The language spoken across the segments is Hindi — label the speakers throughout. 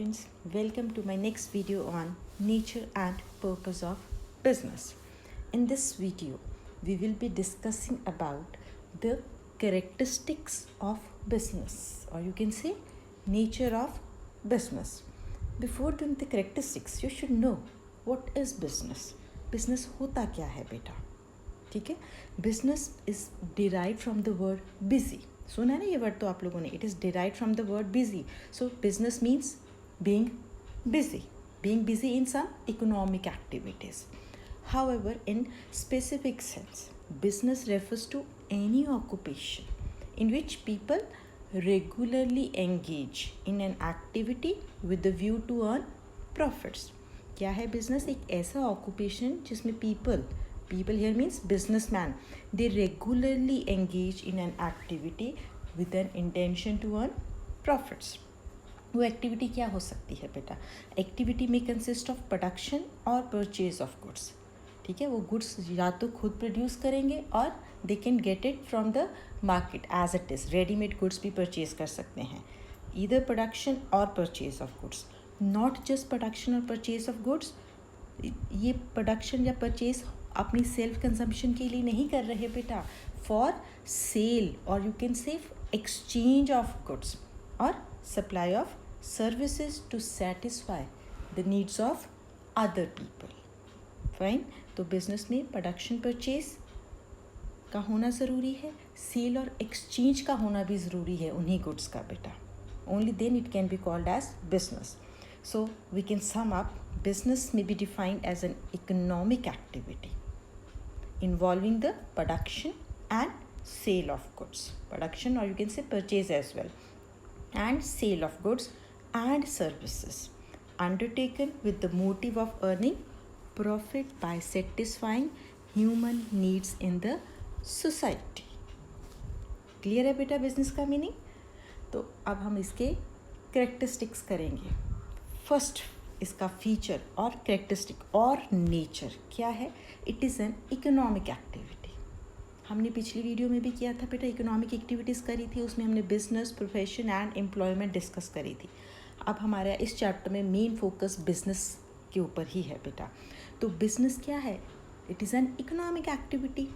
Speaker 1: Friends, welcome to my next video on nature and purpose of business. In this video, we will be discussing about the characteristics of business, or you can say nature of business. Before doing the characteristics, you should know what is business. Business होता क्या है बेटा? ठीक है, business is derive from the word busy. सुना है ना ये वर्ड तो आप लोगों ने. It is derive from the word busy. So business means being busy in some economic activities. However, in specific sense, business refers to any occupation in which people regularly engage in an activity with the view to earn profits. क्या है business? एक ऐसा occupation जिसमें people here means businessman, they regularly engage in an activity with an intention to earn profits. वो एक्टिविटी क्या हो सकती है बेटा? एक्टिविटी में कंसिस्ट ऑफ प्रोडक्शन और परचेज ऑफ गुड्स. ठीक है, वो गुड्स या तो खुद प्रोड्यूस करेंगे और they can get it from the market as it is. Readymade goods भी परचेज कर सकते हैं. ईदर प्रोडक्शन और purchase of goods. Not just production और परचेज ऑफ गुड्स. ये प्रोडक्शन या परचेज अपनी सेल्फ कंजम्पशन के लिए नहीं कर रहे बेटा, फॉर सेल और you can say exchange of goods और supply of services to satisfy the needs of other people. Fine. तो बिजनेस में प्रोडक्शन परचेज का होना ज़रूरी है, सेल और एक्सचेंज का होना भी ज़रूरी है उन्हीं गुड्स का बेटा. Only then it can be called as business. So we can sum up, business may be defined as an economic activity involving the production and sale of goods. Production or you can say purchase as well. And sale of goods and services undertaken with the motive of earning profit by satisfying human needs in the society. Clear है बेटा बिजनेस का मीनिंग? तो अब हम इसके करेक्टरिस्टिक्स करेंगे. फर्स्ट इसका फीचर और करेक्टरिस्टिक और नेचर क्या है? It is an economic activity. हमने पिछली वीडियो में भी किया था बेटा, इकोनॉमिक एक्टिविटीज़ करी थी, उसमें हमने business, profession and employment discuss करी थी. अब हमारा इस चैप्टर में मेन फोकस बिजनेस के ऊपर ही है बेटा. तो बिजनेस क्या है? It is an economic activity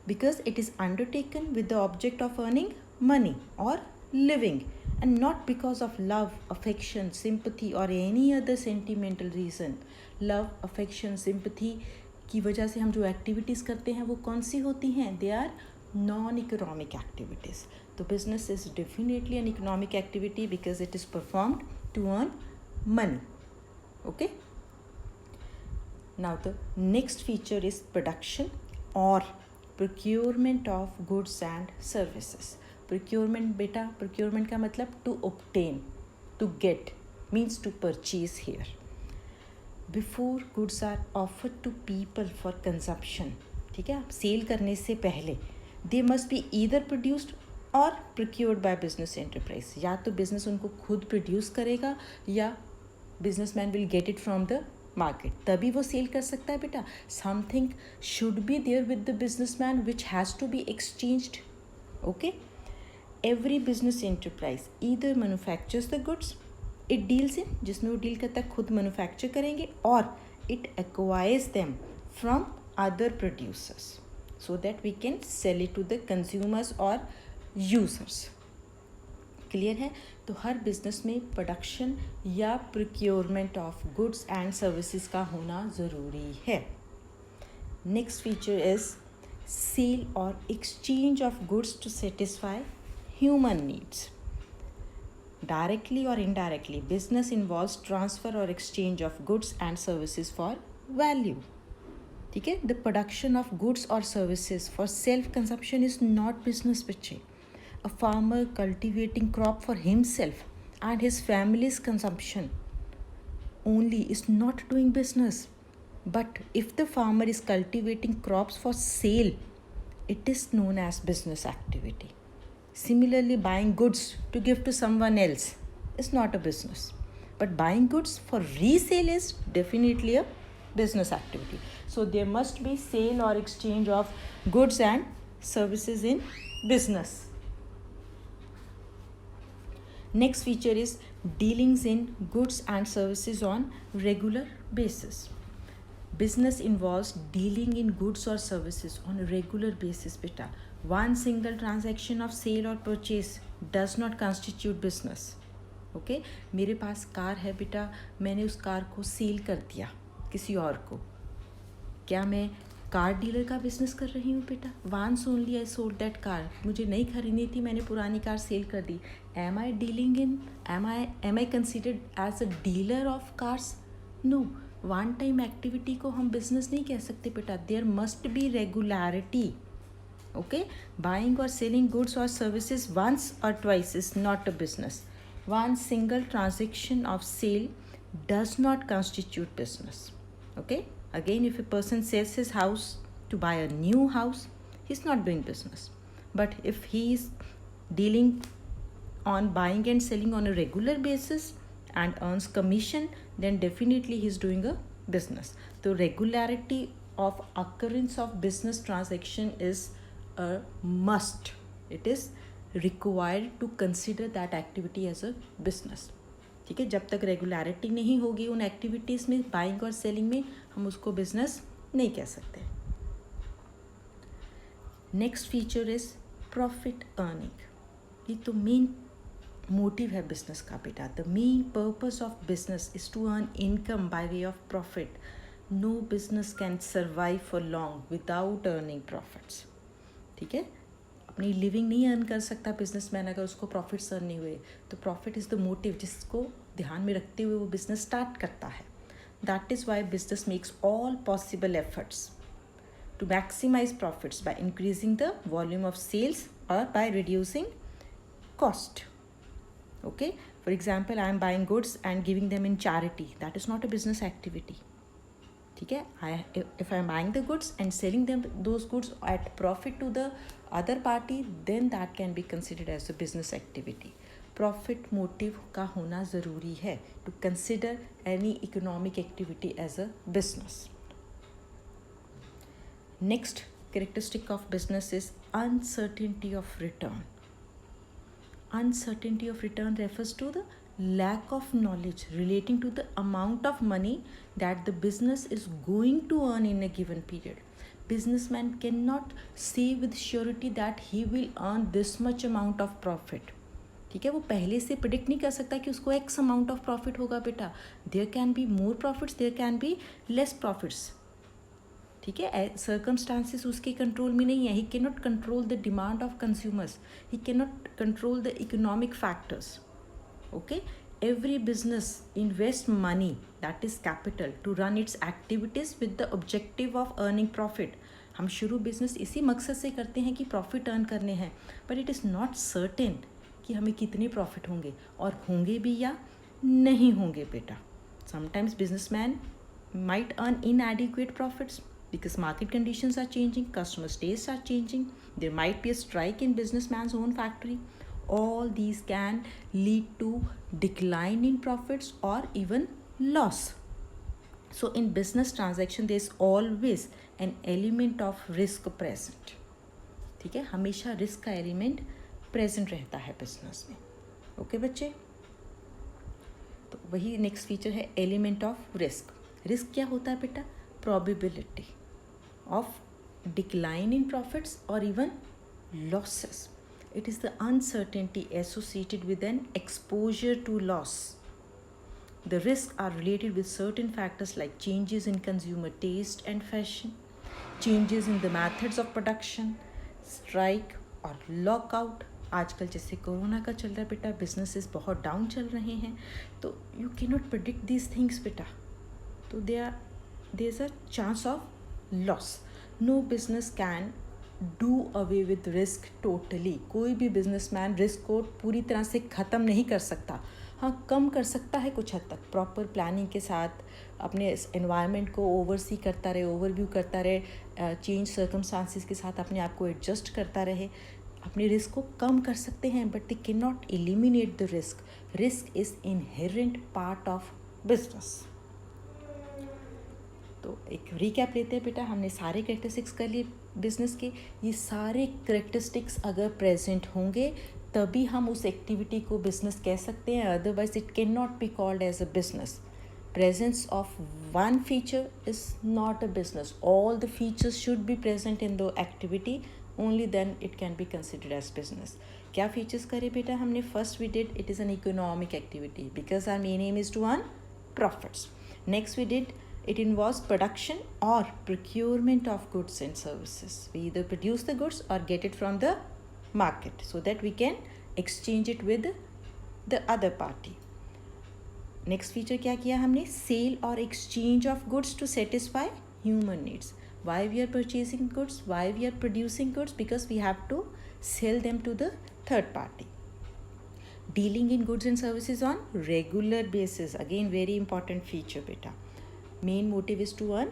Speaker 1: because it is undertaken with the object of earning money और living and not because of love, affection, sympathy और any other sentimental reason. Love, affection, sympathy की वजह से हम जो एक्टिविटीज़ करते हैं वो कौन सी होती हैं? They are non economic activities. तो business is definitely an economic activity because it is performed to earn money. Okay, now the next feature is production और procurement of goods and services. Procurement बेटा, प्रोक्योरमेंट का मतलब to obtain, to get means to purchase here. Before goods are offered to people for consumption. ठीक है, सेल करने से पहले they must be either produced और प्रोक्योर्ड बाय बिजनेस एंटरप्राइज. या तो बिजनेस उनको खुद प्रोड्यूस करेगा या businessman will get it from the market, तभी वो सेल कर सकता है बेटा. Something should be there with the businessman which has to be exchanged. Okay, every business enterprise either manufactures the goods it deals in, जिसमें वो डील करता है खुद मैन्युफैक्चर करेंगे, और it acquires them from other producers so that we can sell it to the consumers और यूजर्स. क्लियर है? तो हर बिजनेस में प्रोडक्शन या procurement of goods and services का होना ज़रूरी है. नेक्स्ट फीचर इज़ सेल और exchange of goods to satisfy human needs. Directly or indirectly, business involves transfer or exchange of goods and services for value. ठीक है, the production of goods or services for self-consumption is not business बच्चे. A farmer cultivating crop for himself and his family's consumption only is not doing business. But if the farmer is cultivating crops for sale, it is known as business activity. Similarly, buying goods to give to someone else is not a business. But buying goods for resale is definitely a business activity. So there must be sale or exchange of goods and services in business. Next feature is dealings in goods and services on regular basis. Business involves dealing in goods or services on a regular basis beta. One single transaction of sale or purchase does not constitute business. Okay मेरे पास कार है बेटा, मैंने उस कार को सेल कर दिया किसी और को, क्या मैं कार डीलर का बिजनेस कर रही हूँ बेटा? Once only I sold that car, मुझे नई खरीदनी थी, मैंने पुरानी कार सेल कर दी. Am I dealing in, am I considered as a dealer of cars? No. One time activity को हम बिजनेस नहीं कह सकते बेटा. There must be regularity. Okay, buying और सेलिंग गुड्स और सर्विसेज वंस और twice is not a business. One single transaction of sale does not constitute business. Okay, again, if a person sells his house to buy a new house, he's not doing business. But if he is dealing on buying and selling on a regular basis and earns commission, then definitely he's doing a business. The regularity of occurrence of business transaction is a must. It is required to consider that activity as a business. ठीक है, जब तक रेगुलरिटी नहीं होगी उन एक्टिविटीज़ में, बाइंग और सेलिंग में, हम उसको बिजनेस नहीं कह सकते. Next feature is profit earning. ये तो मेन मोटिव है बिजनेस का बेटा. The main purpose of business is to earn income by way of profit. No business can survive for long without earning profits. ठीक है, अपनी लिविंग नहीं अर्न कर सकता बिजनेसमैन अगर उसको प्रॉफिट्स अर्न नहीं हुए. तो प्रॉफिट इज़ द मोटिव जिसको ध्यान में रखते हुए वो बिजनेस स्टार्ट करता है. That is why business makes all possible efforts to maximise profits by increasing the volume of sales और by reducing cost. Okay, for example, I am buying goods and giving them in charity. That is not a business activity. ठीक है, if I am buying the goods and selling them those goods at profit to the other party, then that can be considered as a business activity. Profit motive का होना ज़रूरी है to consider any economic activity as a business. Next characteristic of business is uncertainty of return. Uncertainty of return refers to the lack of knowledge relating to the amount of money that the business is going to earn in a given period. Businessman cannot say with surety that he will earn this much amount of profit. ठीक है, वो पहले से प्रिडिक्ट नहीं कर सकता कि उसको एक्स अमाउंट ऑफ प्रॉफिट होगा बेटा. There can be more profits, there can be less profits. ठीक है, सर्कमस्टांसिस उसके कंट्रोल में नहीं है. He can not control the demand of consumers, he can not control the economic factors. Okay, every business invests money, that is capital, to run its activities with the objective of earning profit. हम शुरू बिजनेस इसी मकसद से करते हैं कि प्रॉफिट अर्न करने हैं, but it is not certain कि हमें कितने प्रॉफिट होंगे और होंगे भी या नहीं होंगे बेटा. Sometimes businessman might earn inadequate profits because market conditions are changing, customer tastes are changing, there might be a strike in businessman's own factory. All these can lead to decline in profits or even loss. So in business transaction there is always an element of risk present. ठीक है, हमेशा रिस्क का एलिमेंट प्रेजेंट रहता है बिजनेस में. ओके बच्चे, तो वही नेक्स्ट फीचर है एलिमेंट ऑफ रिस्क. रिस्क क्या होता है बेटा? Probability of decline in profits और even losses. It is the uncertainty associated with an exposure to loss. The risks are related with certain factors like changes in consumer taste and fashion, changes in the methods of production, strike और lockout. आजकल जैसे कोरोना का चल रहा है बेटा, बिजनेसेस बहुत डाउन चल रहे हैं, तो you can not predict these things बेटा. तो there is a chance of loss. No business can do away with risk totally. कोई भी बिजनेसमैन रिस्क को पूरी तरह से ख़त्म नहीं कर सकता. हाँ, कम कर सकता है कुछ हद तक. प्रॉपर प्लानिंग के साथ अपने एनवायरनमेंट को ओवरसी करता रहे, ओवरव्यू करता रहे, चेंज सर्कमस्टांसिस के साथ अपने आप को एडजस्ट करता रहे, अपने रिस्क को कम कर सकते हैं, but they can not eliminate the risk. Risk is inherent part of business. तो एक रिकैप लेते हैं बेटा. हमने सारे कैरेक्टरिस्टिक्स कर लिए बिजनेस के. ये सारे कैरेक्टरिस्टिक्स अगर प्रेजेंट होंगे तभी हम उस एक्टिविटी को बिजनेस कह सकते हैं, otherwise it can not be called as a business. Presence of one feature is not a business. All the features should be present in the activity, only then it can be considered as business. क्या features करे बेटा हमने? First we did it is an economic activity because our main aim is to earn profits. Next we did it involves production or procurement of goods and services. We either produce the goods or get it from the market so that we can exchange it with the other party. Next feature क्या किया हमने? सेल और exchange of goods to satisfy human needs. Why we are purchasing goods, why we are producing goods? Because we have to sell them to the third party. Dealing in goods and services on regular basis, again very important feature बेटा. Main motive is to earn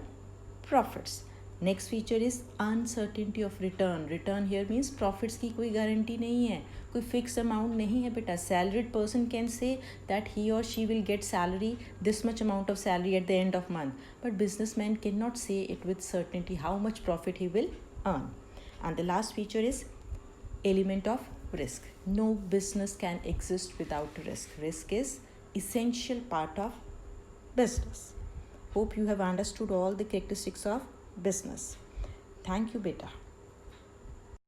Speaker 1: profits. Next feature is uncertainty of return. Return here means profits की कोई गारंटी नहीं है, कोई फिक्स अमाउंट नहीं है बेटा. Salaried person can say that he और she will get salary, this much amount of salary at the end of month, but business man can not say it with certainty how much profit he will earn. And the last feature is element of risk. No business can exist without risk. Risk is essential part of business. Hope you have understood all the characteristics of business. Thank you, beta.